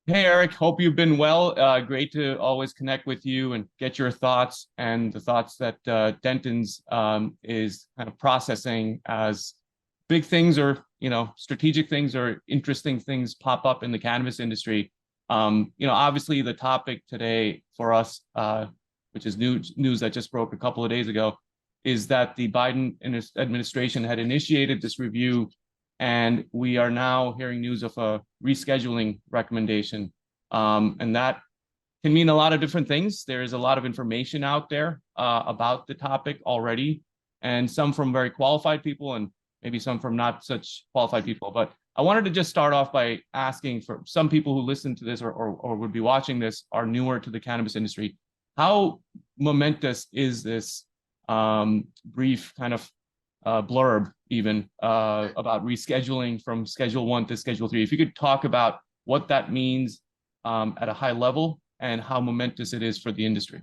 Hey Eric, hope you've been well. Great to always connect with you and get your thoughts and the thoughts that Dentons is kind of processing as big things or strategic things or interesting things pop up in the cannabis industry. Obviously the topic today for us, which is news that just broke a couple of days ago, is that the Biden administration had initiated this review and we are now hearing news of a rescheduling recommendation. And that can mean a lot of different things. There is a lot of information out there about the topic already, and some from very qualified people and maybe some from not such qualified people. But I wanted to just start off by asking, for some people who listen to this or would be watching this are newer to the cannabis industry, how momentous is this brief kind of blurb even about rescheduling from Schedule 1 to Schedule 3? If you could talk about what that means at a high level and how momentous it is for the industry.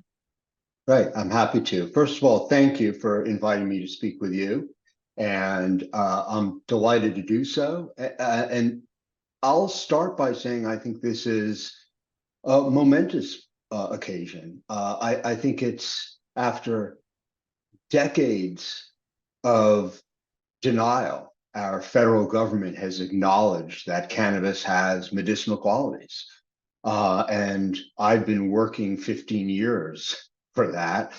Right, I'm happy to. First of all, thank you for inviting me to speak with you, and I'm delighted to do so. And I'll start by saying I think this is a momentous occasion. I think it's after decades of denial, our federal government has acknowledged that cannabis has medicinal qualities. And I've been working 15 years for that.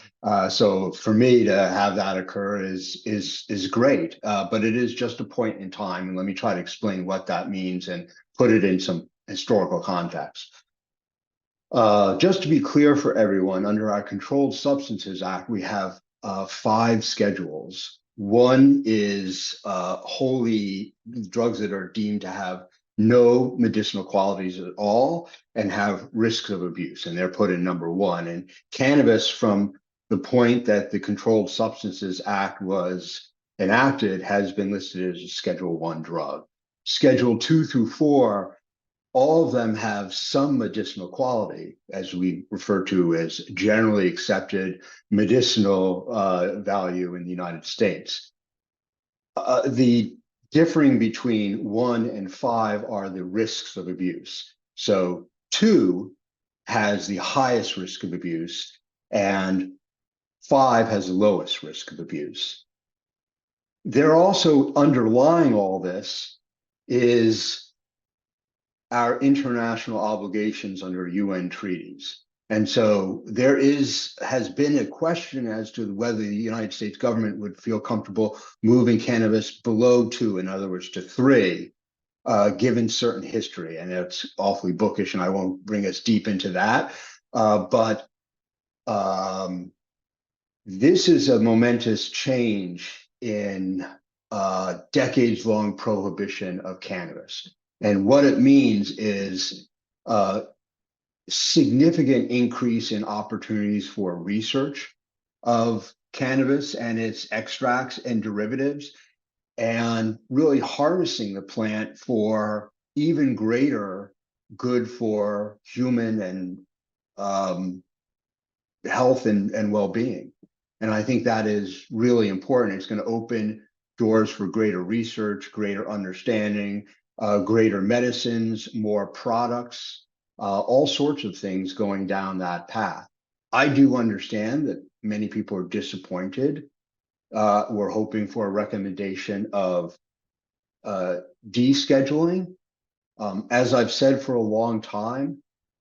So for me to have that occur is great. But it is just a point in time. And let me try to explain what that means and put it in some historical context. Just to be clear for everyone, under our Controlled Substances Act, we have 5 schedules. One is wholly drugs that are deemed to have no medicinal qualities at all and have risks of abuse, and they're put in number 1. And cannabis, from the point that the Controlled Substances Act was enacted, has been listed as a Schedule 1 drug. Schedule 2 through 4, all of them have some medicinal quality, as we refer to as generally accepted medicinal value in the United States. The differing between 1 and 5 are the risks of abuse. So 2 has the highest risk of abuse, and 5 has the lowest risk of abuse. They're also underlying all this is our international obligations under UN treaties. And so there has been a question as to whether the United States government would feel comfortable moving cannabis below 2, in other words, to 3, given certain history. And it's awfully bookish, and I won't bring us deep into that. But this is a momentous change in decades-long prohibition of cannabis. And what it means is a significant increase in opportunities for research of cannabis and its extracts and derivatives, and really harnessing the plant for even greater good for human and health and well-being. And I think that is really important. It's going to open doors for greater research, greater understanding, greater medicines, more products, all sorts of things going down that path. I do understand that many people are disappointed. We're hoping for a recommendation of descheduling. As I've said for a long time,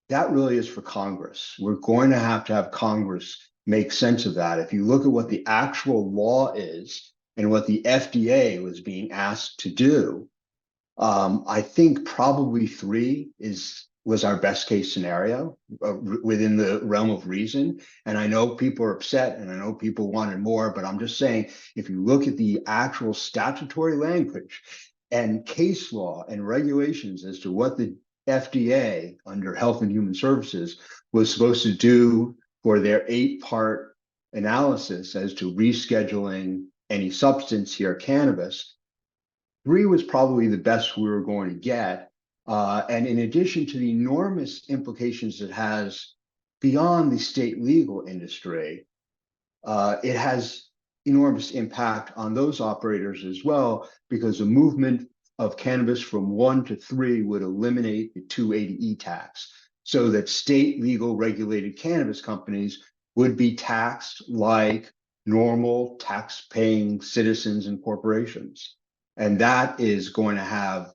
that really is for Congress. We're going to have Congress make sense of that. If you look at what the actual law is and what the FDA was being asked to do, I think probably 3 was our best case scenario within the realm of reason. And I know people are upset, and I know people wanted more, but I'm just saying, if you look at the actual statutory language and case law and regulations as to what the FDA under Health and Human Services was supposed to do for their 8-part analysis as to rescheduling any substance, here cannabis, 3 was probably the best we were going to get. And in addition to the enormous implications it has beyond the state legal industry, it has enormous impact on those operators as well, because the movement of cannabis from 1 to 3 would eliminate the 280E tax, so that state legal regulated cannabis companies would be taxed like normal tax-paying citizens and corporations. And that is going to have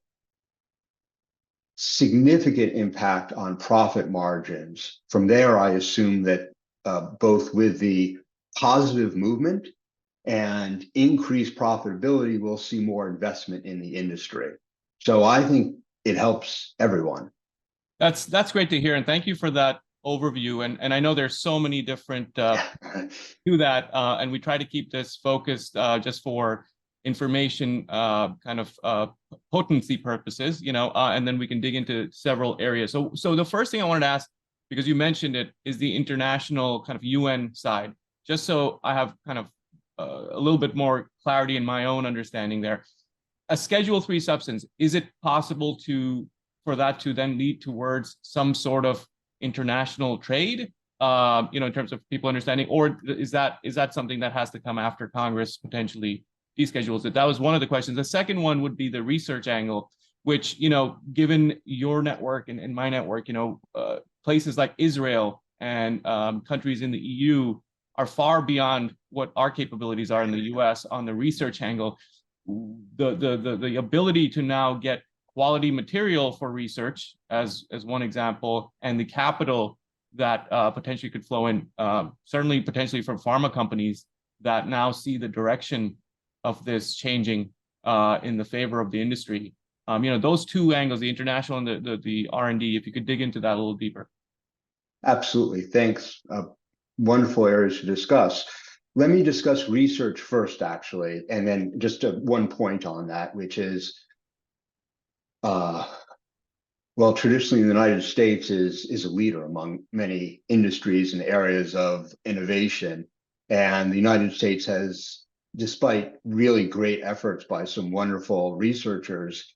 significant impact on profit margins. From there, I assume that both with the positive movement and increased profitability, we'll see more investment in the industry. So I think it helps everyone. That's great to hear, and thank you for that overview. And I know there's so many different to that, and we try to keep this focused just for information kind of potency purposes, and then we can dig into several areas. So the first thing I wanted to ask, because you mentioned it, is the international kind of UN side. Just so I have kind of a little bit more clarity in my own understanding there. A Schedule 3 substance, is it possible for that to then lead towards some sort of international trade, in terms of people understanding, or is that something that has to come after Congress potentially deschedules it? That was one of the questions. The second one would be the research angle, which, given your network and my network, places like Israel and countries in the EU are far beyond what our capabilities are in the US on the research angle. The ability to now get quality material for research as one example, and the capital that potentially could flow in, certainly potentially from pharma companies that now see the direction of this changing in the favor of the industry. Those two angles, the international and the R&D, if you could dig into that a little deeper. Absolutely, thanks. Wonderful areas to discuss. Let me discuss research first, actually, and then just one point on that, which is, well, traditionally the United States is a leader among many industries and areas of innovation. And the United States has, despite really great efforts by some wonderful researchers,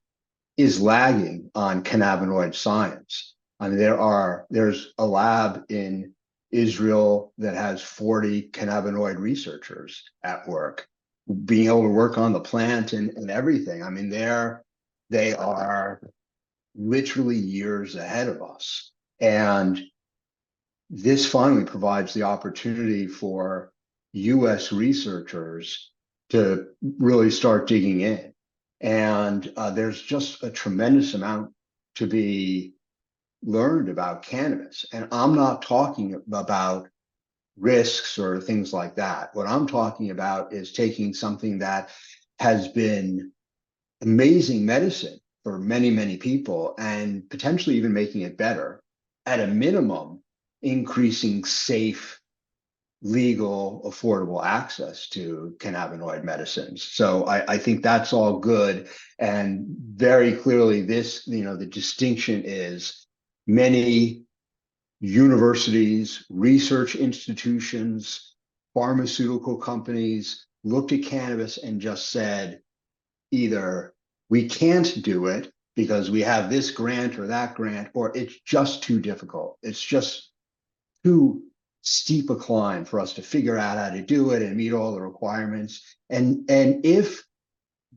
is lagging on cannabinoid science. I mean, there's a lab in Israel that has 40 cannabinoid researchers at work, being able to work on the plant and everything. I mean, they are literally years ahead of us. And this finally provides the opportunity for US researchers to really start digging in. And there's just a tremendous amount to be learned about cannabis. And I'm not talking about risks or things like that. What I'm talking about is taking something that has been amazing medicine for many, many people and potentially even making it better, at a minimum, increasing safe, legal, affordable access to cannabinoid medicines. So I think that's all good. And very clearly this, the distinction is many universities, research institutions, pharmaceutical companies looked at cannabis and just said, either we can't do it because we have this grant or that grant, or it's just too difficult. It's just too steep a climb for us to figure out how to do it and meet all the requirements. And if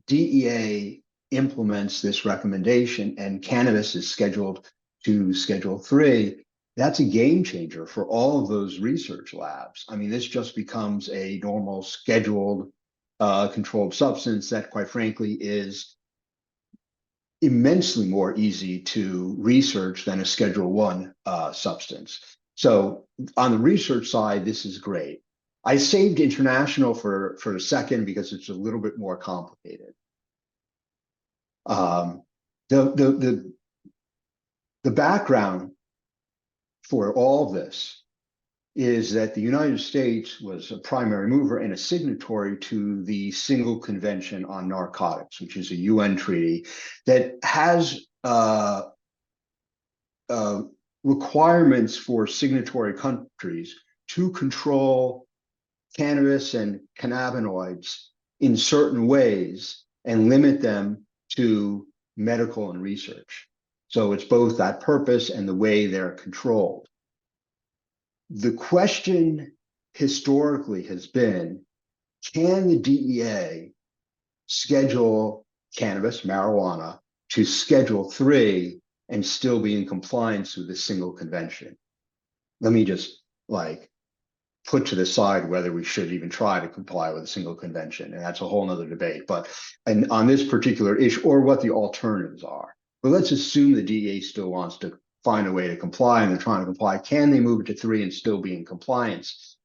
DEA implements this recommendation and cannabis is scheduled to Schedule 3, that's a game changer for all of those research labs. I mean, this just becomes a normal scheduled controlled substance that, quite frankly, is immensely more easy to research than a Schedule 1 substance. So on the research side, this is great. I saved international for a second because it's a little bit more complicated. The background for all this is that the United States was a primary mover and a signatory to the Single Convention on Narcotics, which is a UN treaty that has requirements for signatory countries to control cannabis and cannabinoids in certain ways and limit them to medical and research. So it's both that purpose and the way they're controlled. The question historically has been, can the DEA schedule cannabis, marijuana, to Schedule 3 and still be in compliance with a single convention. Let me just like put to the side whether we should even try to comply with a single convention, and that's a whole nother debate. But and on this particular issue, or what the alternatives are. But let's assume the DEA still wants to find a way to comply, and they're trying to comply. Can they move it to 3 and still be in compliance?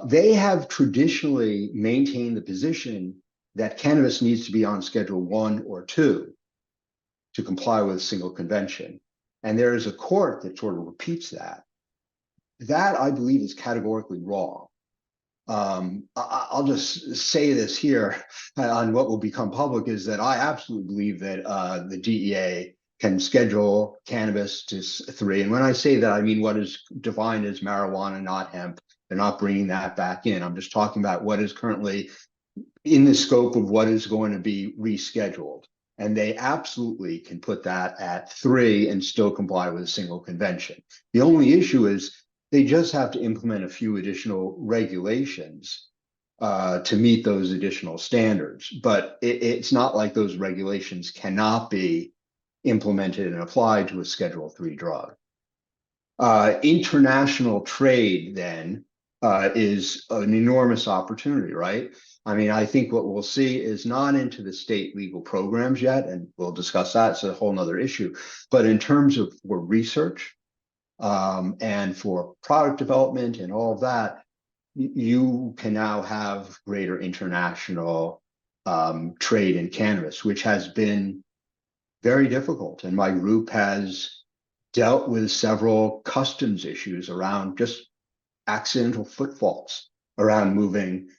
They have traditionally maintained the position that cannabis needs to be on Schedule 1 or 2 to comply with a single convention. And there is a court that sort of repeats that. That, I believe, is categorically wrong. I'll just say this here on what will become public, is that I absolutely believe that the DEA can schedule cannabis to 3. And when I say that, I mean what is defined as marijuana, not hemp. They're not bringing that back in. I'm just talking about what is currently in the scope of what is going to be rescheduled. And they absolutely can put that at 3 and still comply with a single convention. The only issue is they just have to implement a few additional regulations to meet those additional standards. But it's not like those regulations cannot be implemented and applied to a Schedule 3 drug. International trade then is an enormous opportunity, right? I mean, I think what we'll see is not into the state legal programs yet, and we'll discuss that. It's a whole nother issue. But in terms of for research and for product development and all of that, you can now have greater international trade in cannabis, which has been very difficult. And my group has dealt with several customs issues around just accidental footfalls around moving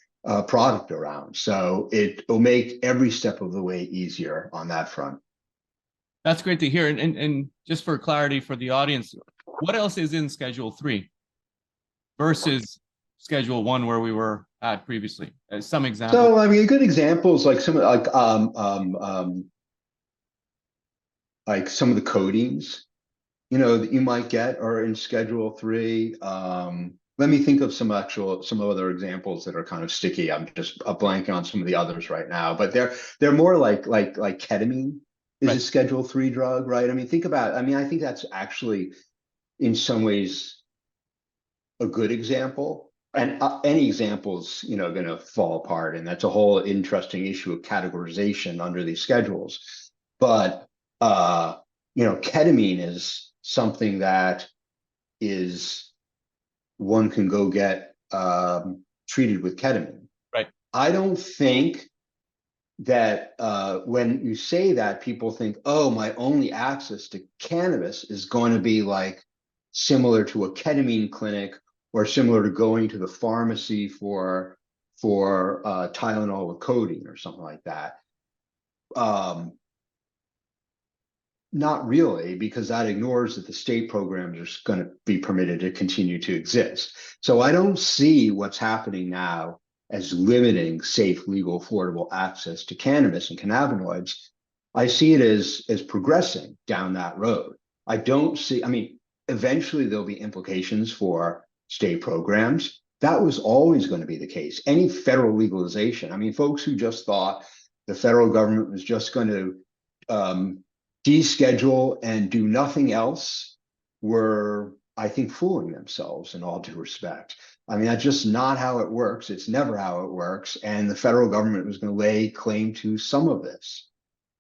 product around. So it will make every step of the way easier on that front. That's great to hear. And just for clarity for the audience, what else is in Schedule 3 versus Schedule 1 where we were at previously? Some examples. So I mean, good examples like some of the coatings, that you might get are in Schedule 3. Let me think of some other examples that are kind of sticky. I'm just blanking on some of the others right now, but they're more like ketamine is a Schedule 3 drug, right? I mean, I think that's actually in some ways a good example. And any example's, going to fall apart, and that's a whole interesting issue of categorization under these schedules. But ketamine is something that one can go get treated with ketamine. Right. I don't think that when you say that, people think, oh, my only access to cannabis is going to be like similar to a ketamine clinic or similar to going to the pharmacy for Tylenol with codeine or something like that. Not really, because that ignores that the state programs are going to be permitted to continue to exist. So I don't see what's happening now as limiting safe, legal, affordable access to cannabis and cannabinoids. I see it as progressing down that road. I mean, eventually there'll be implications for state programs. That was always going to be the case. Any federal legalization, I mean, folks who just thought the federal government was just going to deschedule and do nothing else were, I think, fooling themselves in all due respect. I mean, that's just not how it works. It's never how it works. And the federal government was going to lay claim to some of this.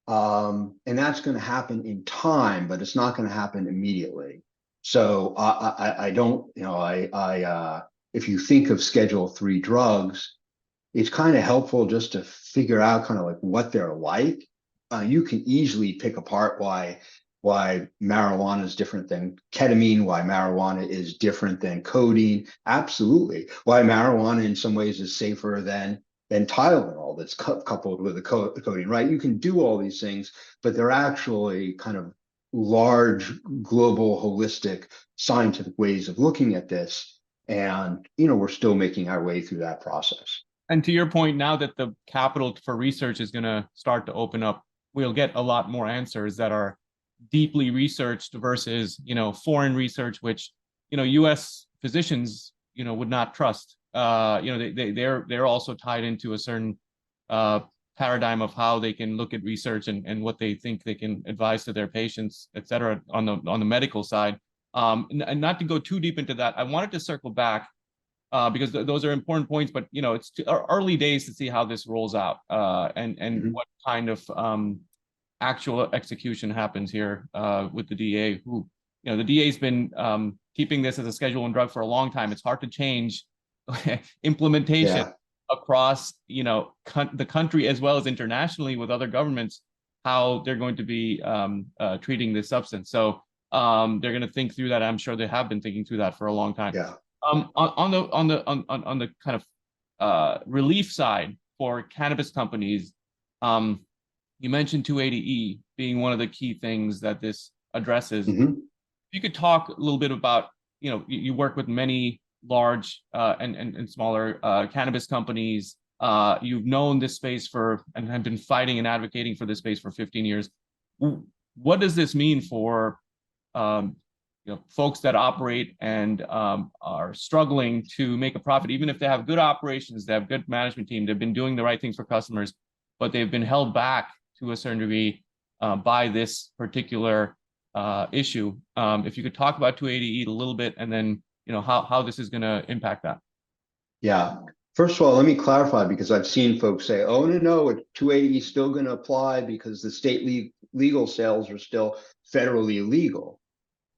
And that's going to happen in time, but it's not going to happen immediately. So I don't, if you think of Schedule 3 drugs, it's kind of helpful just to figure out kind of like what they're like. You can easily pick apart why marijuana is different than ketamine, why marijuana is different than codeine. Absolutely. Why marijuana in some ways is safer than Tylenol that's coupled with the codeine, right? You can do all these things, but they're actually kind of large, global, holistic, scientific ways of looking at this. And, we're still making our way through that process. And to your point, now that the capital for research is going to start to open up, we'll get a lot more answers that are deeply researched versus, foreign research, which, U.S. physicians, would not trust. They're also tied into a certain paradigm of how they can look at research and what they think they can advise to their patients, et cetera, on the medical side. And not to go too deep into that, I wanted to circle back because those are important points, but it's early days to see how this rolls out and what kind of actual execution happens here with the DA, who, the DA's been keeping this as a Schedule I drug for a long time. It's hard to change implementation across, the country as well as internationally with other governments, how they're going to be treating this substance. So they're going to think through that. I'm sure they have been thinking through that for a long time. Yeah. On the kind of relief side for cannabis companies, you mentioned 280E being one of the key things that this addresses. If you could talk a little bit about, you work with many large and smaller cannabis companies. You've known this space and have been fighting and advocating for this space for 15 years. What does this mean for folks that operate and are struggling to make a profit, even if they have good operations, they have good management team, they've been doing the right things for customers, but they've been held back to a certain degree by this particular issue? If you could talk about 280E a little bit, and then how this is going to impact that. Yeah. First of all, let me clarify, because I've seen folks say, "Oh no, 280 is still going to apply because the state legal sales are still federally illegal."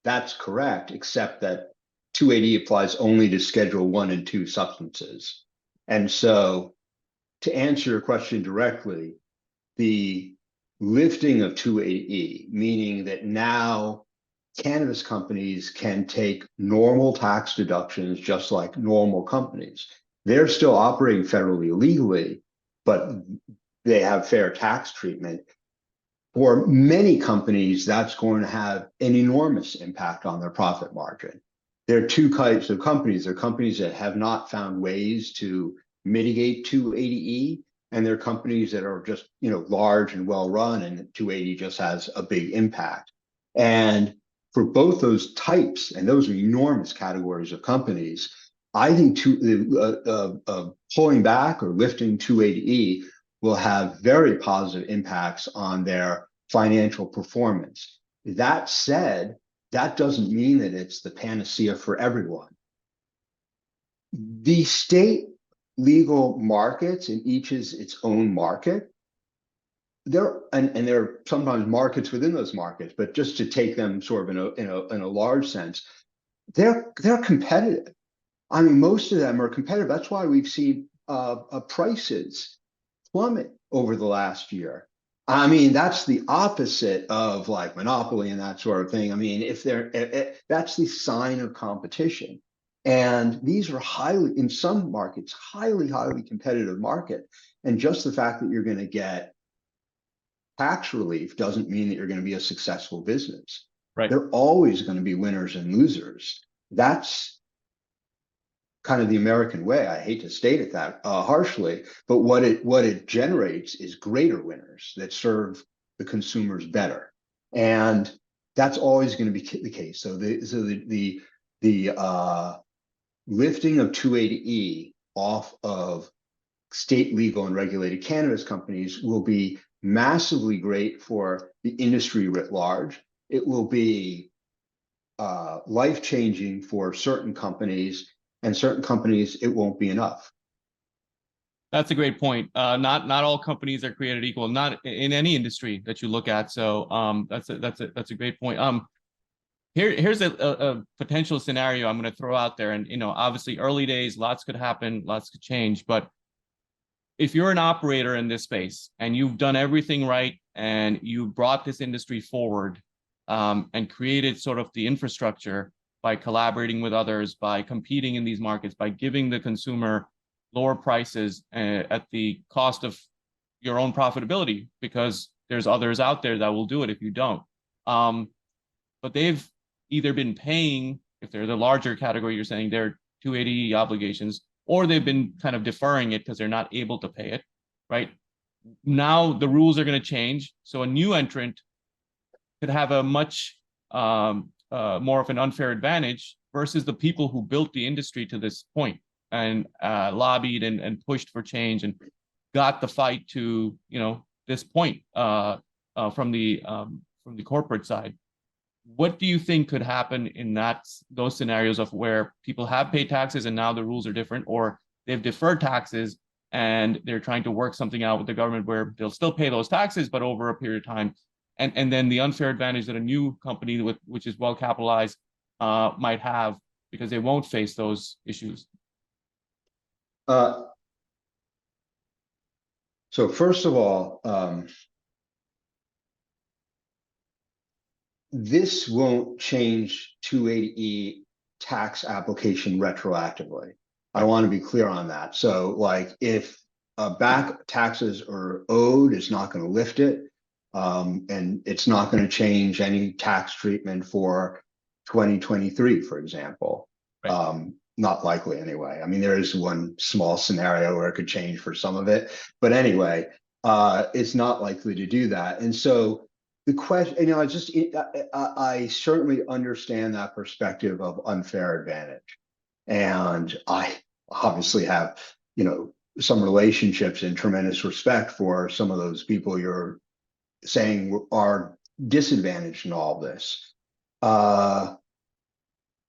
That's correct, except that 280 applies only to Schedule I and II substances. And so, to answer your question directly, the lifting of 280E, meaning that now cannabis companies can take normal tax deductions just like normal companies. They're still operating federally illegally, but they have fair tax treatment. For many companies, that's going to have an enormous impact on their profit margin. There are two types of companies. There are companies that have not found ways to mitigate 280E, and there are companies that are just large and well run, and 280 just has a big impact. And for both those types, and those are enormous categories of companies, I think pulling back or lifting 280E will have very positive impacts on their financial performance. That said, that doesn't mean that it's the panacea for everyone. The state legal markets, and each is its own market. There are sometimes markets within those markets, but just to take them sort of in a large sense, they're competitive. I mean, most of them are competitive. That's why we've seen prices plummet over the last year. I mean, that's the opposite of like monopoly and that sort of thing. I mean, that's the sign of competition. And these are in some markets, highly competitive market. And just the fact that you're going to get tax relief doesn't mean that you're going to be a successful business. Right. There are always going to be winners and losers. That's kind of the American way. I hate to state it that harshly, but what it generates is greater winners that serve the consumers better, and that's always going to be the case. So the lifting of 280E off of state legal and regulated cannabis companies will be massively great for the industry writ large. It will be life-changing for certain companies, and certain companies it won't be enough. That's a great point. Not all companies are created equal, not in any industry that you look at. So that's a great point. Here's a potential scenario I'm going to throw out there, and obviously early days, lots could happen, lots could change. But if you're an operator in this space and you've done everything right and you brought this industry forward and created sort of the infrastructure by collaborating with others, by competing in these markets, by giving the consumer lower prices at the cost of your own profitability, because there's others out there that will do it if you don't. But they've either been paying, if they're the larger category, you're saying their 280 obligations, or they've been kind of deferring it because they're not able to pay it, right? Now the rules are going to change. So a new entrant could have a much more of an unfair advantage versus the people who built the industry to this point and lobbied and pushed for change. And got the fight to, this point from the corporate side. What do you think could happen in those scenarios of where people have paid taxes and now the rules are different, or they've deferred taxes and they're trying to work something out with the government where they'll still pay those taxes, but over a period of time, and then the unfair advantage that a new company which is well capitalized might have because they won't face those issues? So first of all, this won't change 280E tax application retroactively. I want to be clear on that. So like if back taxes are owed, it's not going to lift it. And it's not going to change any tax treatment for 2023, for example. Right. Not likely anyway. I mean, there is one small scenario where it could change for some of it. But anyway, it's not likely to do that. And so the question, I certainly understand that perspective of unfair advantage. And I obviously have, some relationships and tremendous respect for some of those people you're saying are disadvantaged in all this.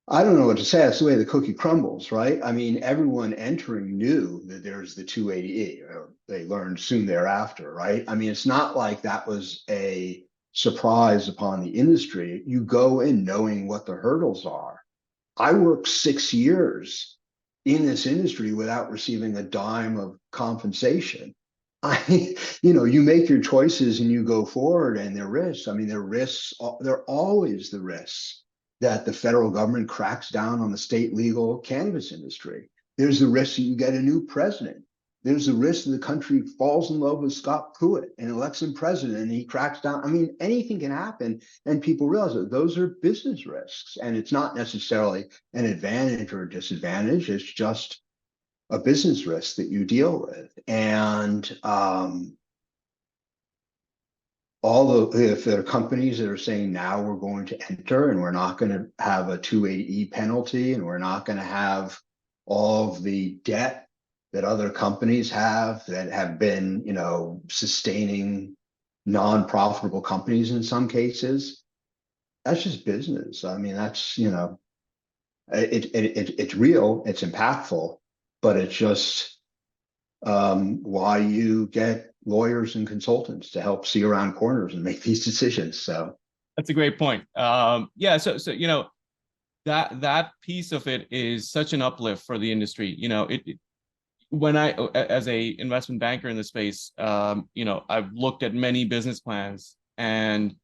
I don't know what to say. That's the way the cookie crumbles, right? I mean, everyone entering knew that there's the 280E, or they learned soon thereafter, right? I mean, it's not like that was a surprise upon the industry. You go in knowing what the hurdles are. I worked 6 years in this industry without receiving a dime of compensation. You make your choices and you go forward, and there are risks. I mean, there are always the risks that the federal government cracks down on the state legal cannabis industry. There's the risk that you get a new president. There's the risk that the country falls in love with Scott Pruitt and elects him president and he cracks down. I mean, anything can happen, and people realize that those are business risks, and it's not necessarily an advantage or a disadvantage. It's just a business risk that you deal with. And if there are companies that are saying now we're going to enter and we're not going to have a 280E penalty and we're not going to have all of the debt that other companies have that have been, sustaining non-profitable companies in some cases, that's just business. I mean, that's, it's real, it's impactful, but it's just why you get lawyers and consultants to help see around corners and make these decisions. So that's a great point. Yeah, so that piece of it is such an uplift for the industry. When I, as a investment banker in the space, I've looked at many business plans, and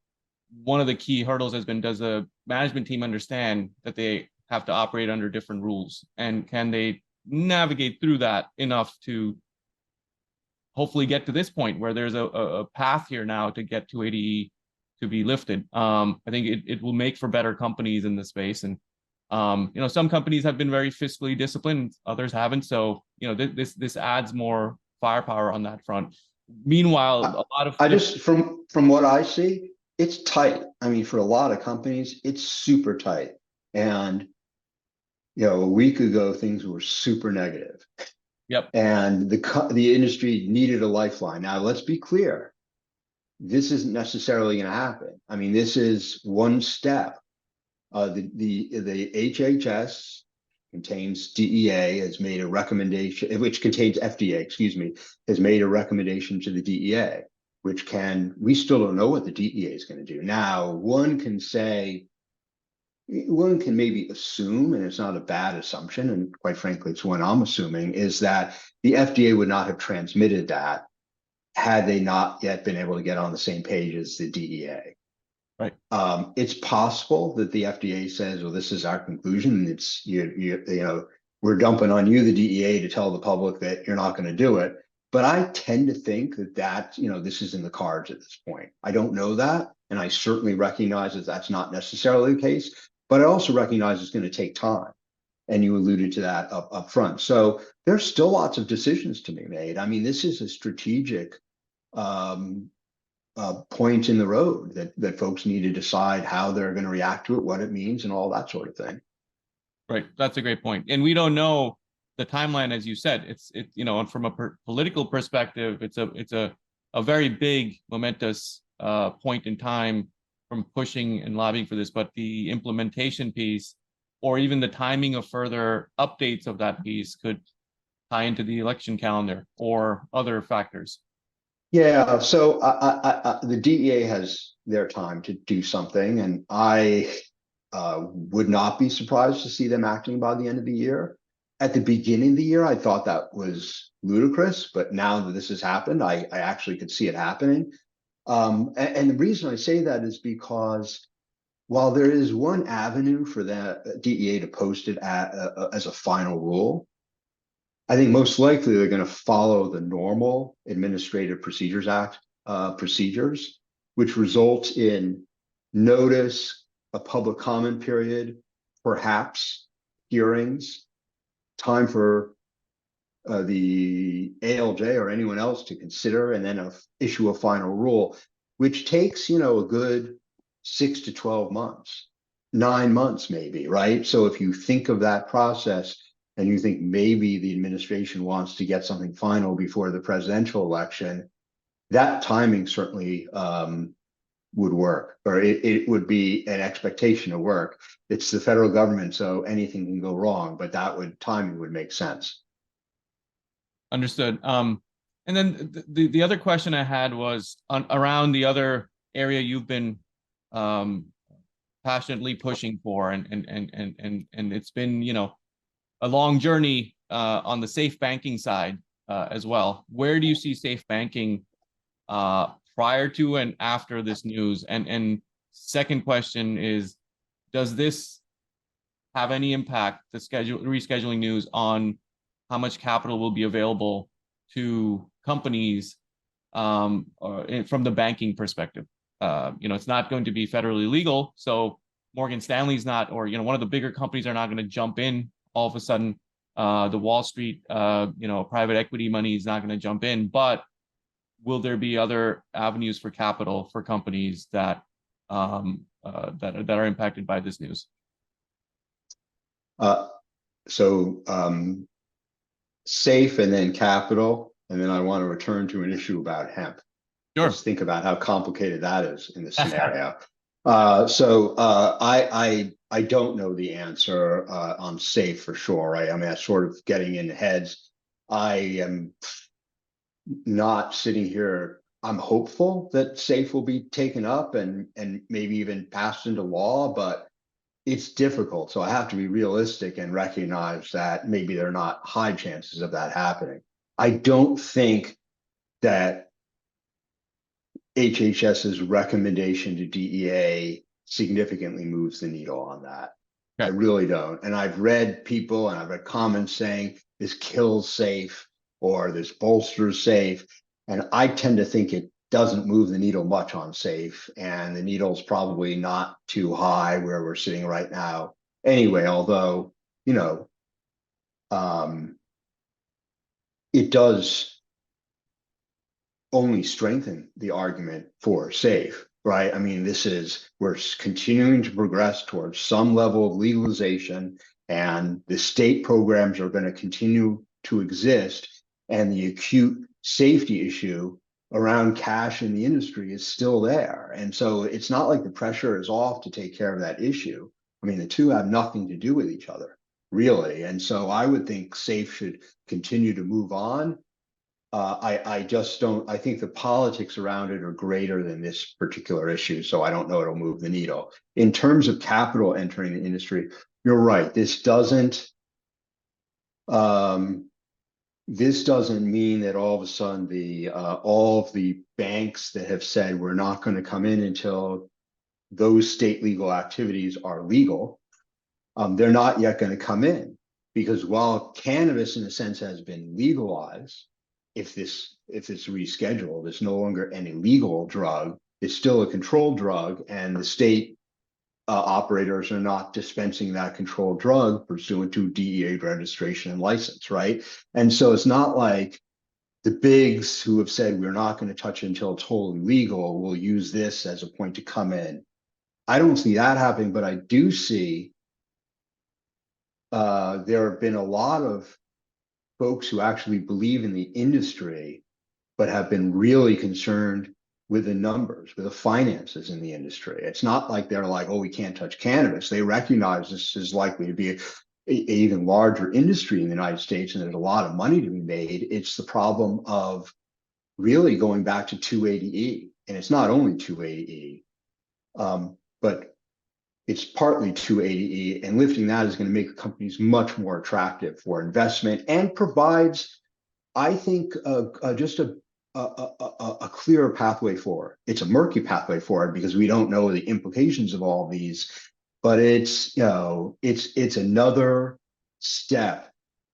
one of the key hurdles has been, does the management team understand that they have to operate under different rules, and can they navigate through that enough to hopefully get to this point where there's a path here now to get 280E to be lifted. I think it will make for better companies in the space. And some companies have been very fiscally disciplined, others haven't. So this adds more firepower on that front. Meanwhile, a lot of from what I see, it's tight. I mean, for a lot of companies, it's super tight. And a week ago, things were super negative. Yep. And the industry needed a lifeline. Now, let's be clear. This isn't necessarily going to happen. I mean, this is one step. The HHS contains DEA, has made a recommendation, which contains FDA, has made a recommendation to the DEA, we still don't know what the DEA is going to do. Now, one can maybe assume, and it's not a bad assumption, and quite frankly, it's one I'm assuming, is that the FDA would not have transmitted that had they not yet been able to get on the same page as the DEA. Right. It's possible that the FDA says, well, this is our conclusion. It's, we're dumping on you, the DEA, to tell the public that you're not going to do it. But I tend to think that this is in the cards at this point. I don't know that. And I certainly recognize that that's not necessarily the case. But I also recognize it's going to take time. And you alluded to that up front. So there's still lots of decisions to be made. I mean, this is a strategic point in the road that folks need to decide how they're going to react to it, what it means, and all that sort of thing. Right. That's a great point. And we don't know the timeline, as you said, and from a political perspective, it's a very big, momentous point in time from pushing and lobbying for this. But the implementation piece, or even the timing of further updates of that piece, could tie into the election calendar or other factors. Yeah, so the DEA has their time to do something, and I would not be surprised to see them acting by the end of the year. At the beginning of the year, I thought that was ludicrous, but now that this has happened, I actually could see it happening. And the reason I say that is because while there is one avenue for the DEA to post it as a final rule, I think most likely they're going to follow the normal Administrative Procedures Act procedures, which results in notice, a public comment period, perhaps hearings, time for the ALJ or anyone else to consider, and then issue a final rule, which takes, a good 6 to 12 months, 9 months maybe, right? So if you think of that process and you think maybe the administration wants to get something final before the presidential election, that timing certainly would work, or it would be an expectation to work. It's the federal government, so anything can go wrong, but timing would make sense. Understood. And then the other question I had was around the other area you've been passionately pushing for, and it's been, a long journey on the safe banking side as well. Where do you see safe banking prior to and after this news? And second question is, does this have any impact, the rescheduling news, on how much capital will be available to companies from the banking perspective? It's not going to be federally legal, so Morgan Stanley's not, or one of the bigger companies are not going to jump in all of a sudden. The Wall Street, private equity money is not going to jump in, but will there be other avenues for capital for companies that are impacted by this news? Safe and then capital, and then I want to return to an issue about hemp. Sure. Just think about how complicated that is in this scenario. I don't know the answer on safe for sure, right? I mean, that's sort of getting in heads. I am not sitting here. I'm hopeful that safe will be taken up and maybe even passed into law, but it's difficult. So I have to be realistic and recognize that maybe there are not high chances of that happening. I don't think that HHS's recommendation to DEA significantly moves the needle on that. Okay. I really don't. And I've read people and I've read comments saying this kills safe or this bolsters safe. And I tend to think it doesn't move the needle much on safe. And the needle's probably not too high where we're sitting right now. Anyway, although, it does only strengthen the argument for safe, right? I mean, we're continuing to progress towards some level of legalization, and the state programs are going to continue to exist, and the acute safety issue around cash in the industry is still there. And so it's not like the pressure is off to take care of that issue. I mean, the two have nothing to do with each other, really. And so I would think safe should continue to move on. I just don't. I think the politics around it are greater than this particular issue, so I don't know it'll move the needle. In terms of capital entering the industry, you're right. This doesn't mean that all of a sudden all of the banks that have said we're not going to come in until those state legal activities are legal, they're not yet going to come in, because while cannabis in a sense has been legalized, if it's rescheduled, it's no longer an illegal drug. It's still a controlled drug, and the state operators are not dispensing that controlled drug pursuant to DEA registration and license, right? And so it's not like the bigs who have said we're not going to touch it until it's wholly legal will use this as a point to come in. I don't see that happening, but I do see there have been a lot of folks who actually believe in the industry, but have been really concerned with the numbers, with the finances in the industry. It's not like they're like, oh, we can't touch cannabis. They recognize this is likely to be a even larger industry in the United States, and there's a lot of money to be made. It's the problem of really going back to 280E. And it's not only 280E, but it's partly 280E, and lifting that is going to make companies much more attractive for investment and provides, I think, just a clearer pathway forward. It's a murky pathway forward because we don't know the implications of all these, but it's, you know, it's another step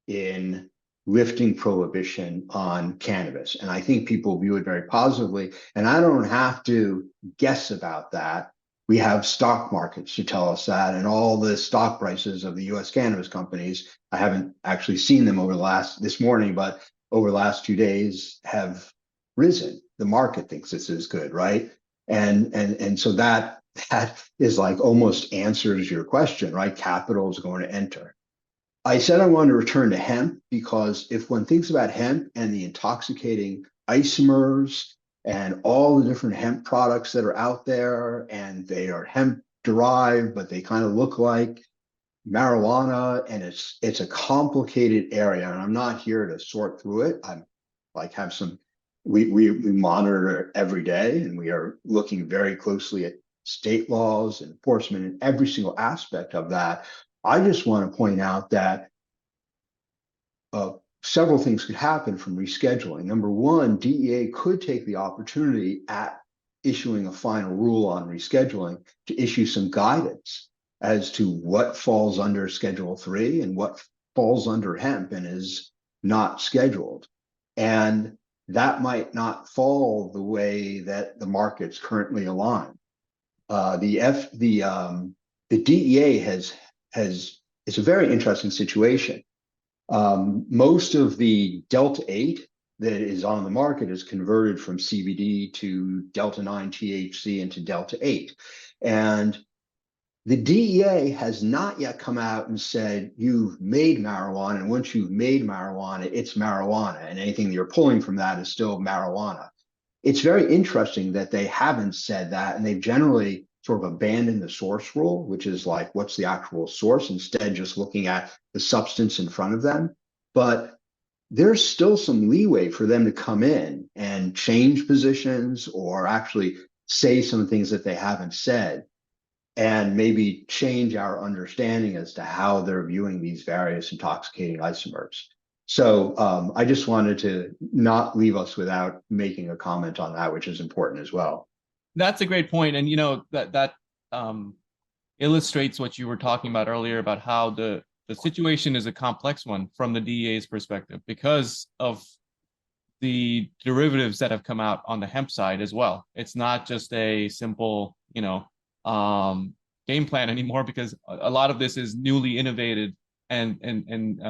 in lifting prohibition on cannabis. And I think people view it very positively. And I don't have to guess about that. We have stock markets to tell us that, and all the stock prices of the US cannabis companies, I haven't actually seen them over this morning, but over the last 2 days have risen. The market thinks this is good, right? And so that is like almost answers your question, right? Capital is going to enter. I said I wanted to return to hemp because if one thinks about hemp and the intoxicating isomers and all the different hemp products that are out there, and they are hemp derived, but they kind of look like marijuana, and it's a complicated area, and I'm not here to sort through it. I'm like have some we monitor it every day, and we are looking very closely at state laws and enforcement and every single aspect of that. I just want to point out that several things could happen from rescheduling. Number one, DEA could take the opportunity at issuing a final rule on rescheduling to issue some guidance as to what falls under Schedule 3 and what falls under hemp and is not scheduled. And that might not fall the way that the market's currently aligned. The DEA it's a very interesting situation. Most of the Delta 8 that is on the market is converted from CBD to Delta 9 THC into Delta 8. And the DEA has not yet come out and said, you've made marijuana, and once you've made marijuana, it's marijuana, and anything that you're pulling from that is still marijuana. It's very interesting that they haven't said that, and they've generally sort of abandoned the source rule, which is like, what's the actual source, instead just looking at the substance in front of them. But there's still some leeway for them to come in and change positions or actually say some things that they haven't said, and maybe change our understanding as to how they're viewing these various intoxicating isomers. So I just wanted to not leave us without making a comment on that, which is important as well. That's a great point. And, you know, that illustrates what you were talking about earlier about how the situation is a complex one from the DEA's perspective because of the derivatives that have come out on the hemp side as well. It's not just a simple, you know, game plan anymore, because a lot of this is newly innovated and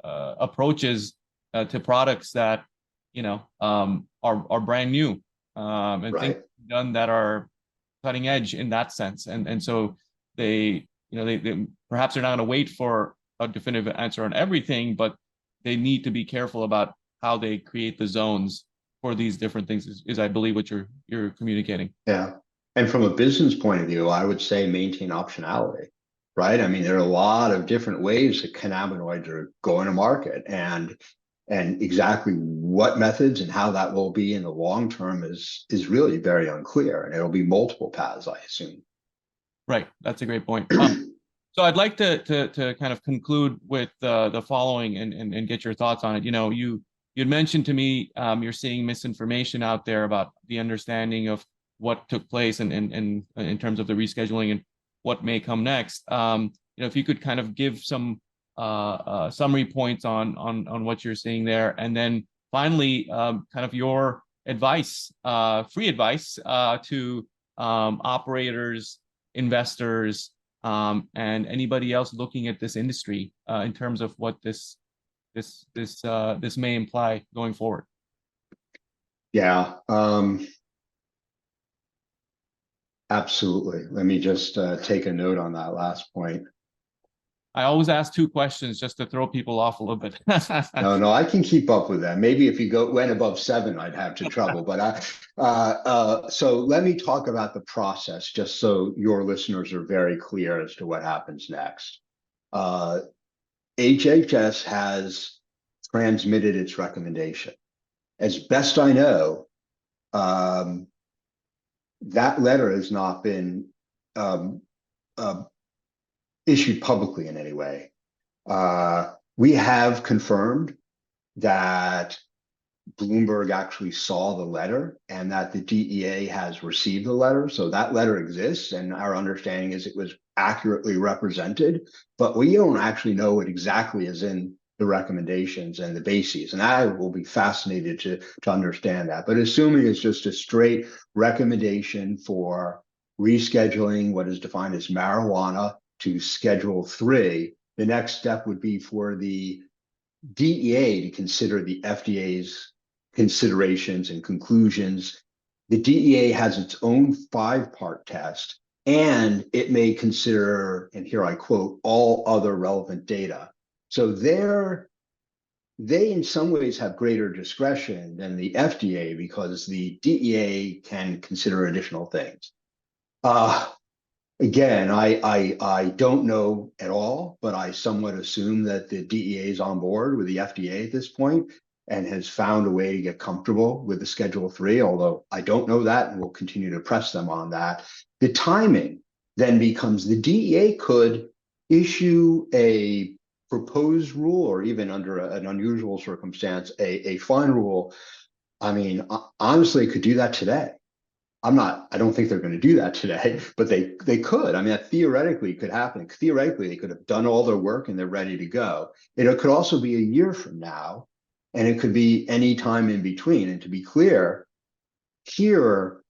approaches to products that, you know, are brand new, and Right. things done that are cutting edge in that sense. And so they, you know, they perhaps they're not going to wait for a definitive answer on everything, but they need to be careful about how they create the zones for these different things is I believe what you're communicating. Yeah. And from a business point of view, I would say maintain optionality, right? I mean, there are a lot of different ways that cannabinoids are going to market, and exactly what methods and how that will be in the long term is really very unclear, and it'll be multiple paths, I assume. Right. That's a great point. So I'd like to kind of conclude with the following and get your thoughts on it. You know, you'd mentioned to me you're seeing misinformation out there about the understanding of what took place and in terms of the rescheduling and what may come next. You know, if you could kind of give some summary points on what you're seeing there, and then finally, kind of your advice, free advice to operators, investors, and anybody else looking at this industry in terms of what this may imply going forward. Yeah, absolutely. Let me just take a note on that last point. I always ask two questions just to throw people off a little bit. No, I can keep up with that. Maybe if you went above 7, I'd have to trouble. But so let me talk about the process, just so your listeners are very clear as to what happens next. HHS has transmitted its recommendation. As best I know, that letter has not been um, issued publicly in any way. We have confirmed that Bloomberg actually saw the letter and that the DEA has received the letter. So that letter exists, and our understanding is it was accurately represented, but we don't actually know what exactly is in the recommendations and the bases. And I will be fascinated to understand that. But assuming it's just a straight recommendation for rescheduling what is defined as marijuana to Schedule 3, the next step would be for the DEA to consider the FDA's considerations and conclusions. The DEA has its own 5-part test, and it may consider, and here I quote, all other relevant data. So they in some ways have greater discretion than the FDA because the DEA can consider additional things. Again, I don't know at all, but I somewhat assume that the DEA is on board with the FDA at this point and has found a way to get comfortable with the Schedule 3, although I don't know that, and we'll continue to press them on that. The timing then becomes the DEA could issue a proposed rule, or even under an unusual circumstance, a fine rule. I mean, honestly, could do that today. I don't think they're going to do that today, but they could. I mean, that theoretically could happen. Theoretically, they could have done all their work and they're ready to go. It could also be a year from now, and it could be any time in between. And to be clear, here,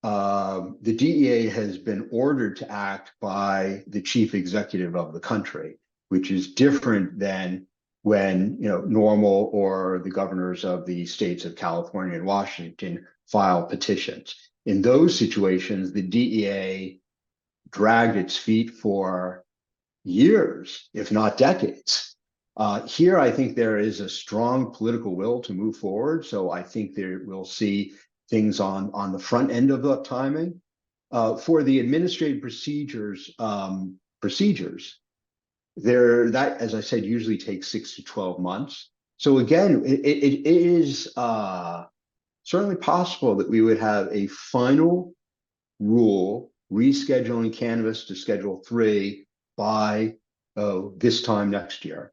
the DEA has been ordered to act by the chief executive of the country, which is different than when normal or the governors of the states of California and Washington file petitions. In those situations, the DEA dragged its feet for years, if not decades. Here, I think there is a strong political will to move forward. So I think we'll see things on the front end of the timing. For the administrative procedures, that, as I said, usually takes 6 to 12 months. So again, it is certainly possible that we would have a final rule rescheduling cannabis to Schedule 3 by this time next year.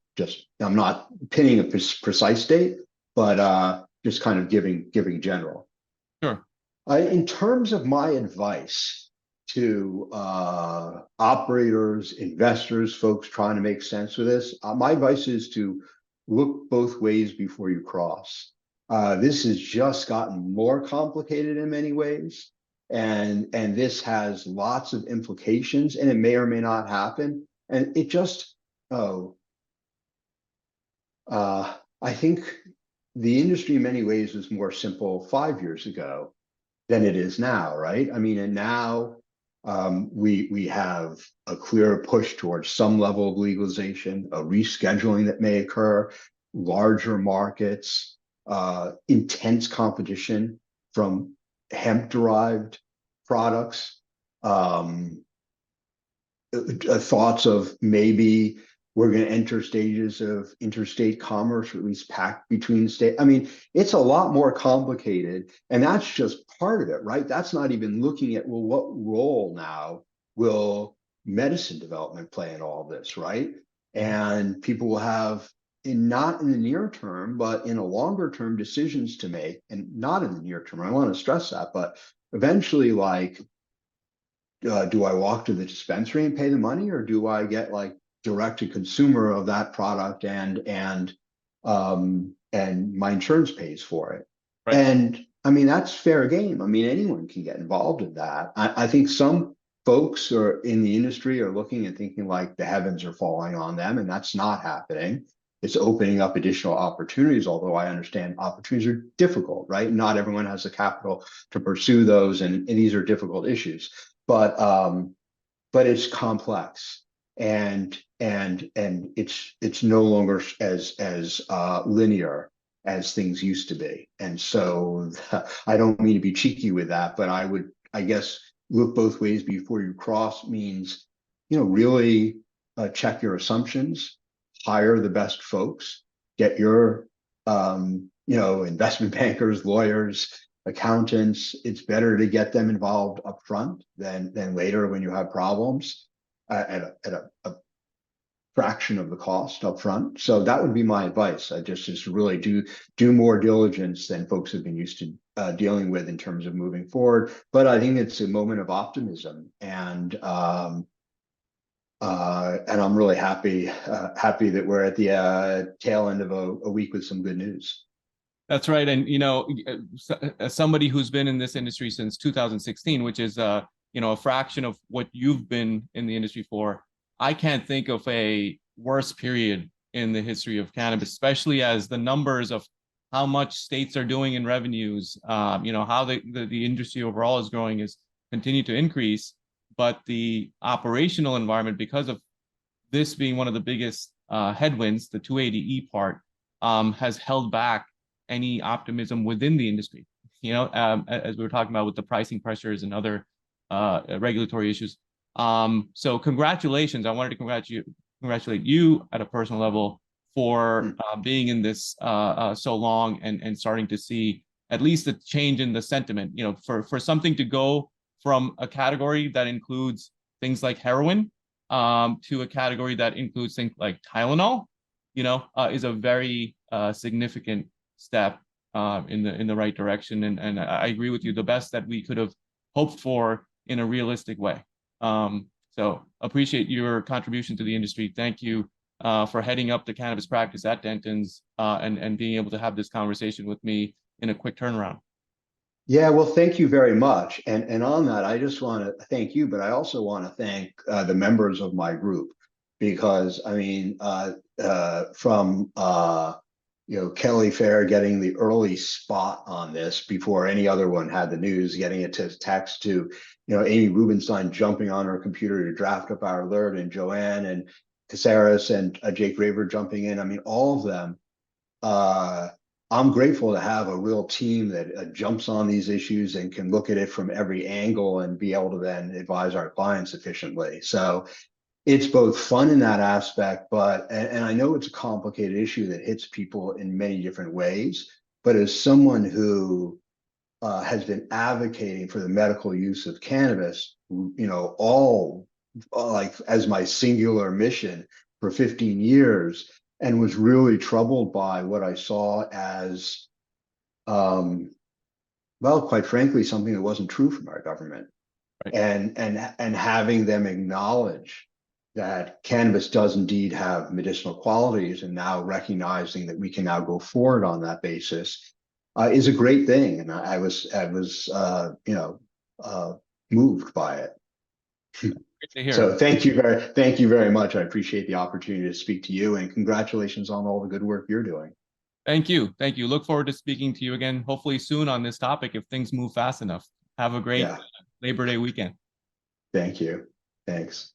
I'm not pinning a precise date, but just kind of giving general. Sure. In terms of my advice to operators, investors, folks trying to make sense of this, my advice is to look both ways before you cross. This has just gotten more complicated in many ways, and this has lots of implications, and it may or may not happen. And it just, I think the industry in many ways was more simple 5 years ago than it is now, right? I mean, and now we have a clear push towards some level of legalization, a rescheduling that may occur, larger markets, intense competition from hemp-derived products, thoughts of maybe we're going to enter stages of interstate commerce, or at least pact between states. I mean, it's a lot more complicated, and that's just part of it, right? That's not even looking at, well, what role now will medicine development play in all this, right? And people will have, not in the near term, but in a longer term, decisions to make, and not in the near term. I want to stress that, but eventually, like, do I walk to the dispensary and pay the money, or do I get like direct to consumer of that product and my insurance pays for it? Right. And I mean, that's fair game. I mean, anyone can get involved in that. I think some folks are in the industry are looking and thinking like the heavens are falling on them, and that's not happening. It's opening up additional opportunities, although I understand opportunities are difficult, right? Not everyone has the capital to pursue those, and these are difficult issues. But it's complex. and it's no longer as linear as things used to be. And so I don't mean to be cheeky with that, but I guess, look both ways before you cross means, really check your assumptions, hire the best folks, get your, investment bankers, lawyers, accountants. It's better to get them involved up front than later when you have problems at a fraction of the cost up front. So that would be my advice. I just really do more diligence than folks have been used to dealing with in terms of moving forward. But I think it's a moment of optimism, and I'm really happy that we're at the tail end of a week with some good news. That's right. And, as somebody who's been in this industry since 2016, which is, a fraction of what you've been in the industry for, I can't think of a worse period in the history of cannabis, especially as the numbers of how much states are doing in revenues, how the industry overall is growing is continue to increase. But the operational environment, because of this being one of the biggest headwinds, the 280E part, has held back any optimism within the industry. As we were talking about with the pricing pressures and other regulatory issues. So congratulations. I wanted to congratulate you at a personal level for being in this so long and starting to see at least a change in the sentiment. For something to go from a category that includes things like heroin to a category that includes things like Tylenol, is a very significant step in the right direction. And I agree with you. The best that we could have hoped for in a realistic way. So appreciate your contribution to the industry. Thank you for heading up the cannabis practice at Dentons and being able to have this conversation with me in a quick turnaround. Yeah, well, thank you very much. And on that, I just want to thank you, but I also want to thank the members of my group, because I mean, from Kelly Fair getting the early spot on this before any other one had the news, getting it to text to, Amy Rubenstein jumping on her computer to draft up our alert, and Joanne and Caceres and Jake Raver jumping in. I mean, all of them. I'm grateful to have a real team that jumps on these issues and can look at it from every angle and be able to then advise our clients efficiently. So it's both fun in that aspect, but, and I know it's a complicated issue that hits people in many different ways, but as someone who has been advocating for the medical use of cannabis, all like as my singular mission for 15 years, and was really troubled by what I saw as, well, quite frankly, something that wasn't true from our government. Right. And having them acknowledge that cannabis does indeed have medicinal qualities, and now recognizing that we can now go forward on that basis is a great thing. And I was moved by it. So thank you very much. I appreciate the opportunity to speak to you, and congratulations on all the good work you're doing. Thank you. Look forward to speaking to you again, hopefully soon on this topic if things move fast enough. Have a great Labor Day weekend. Thank you. Thanks.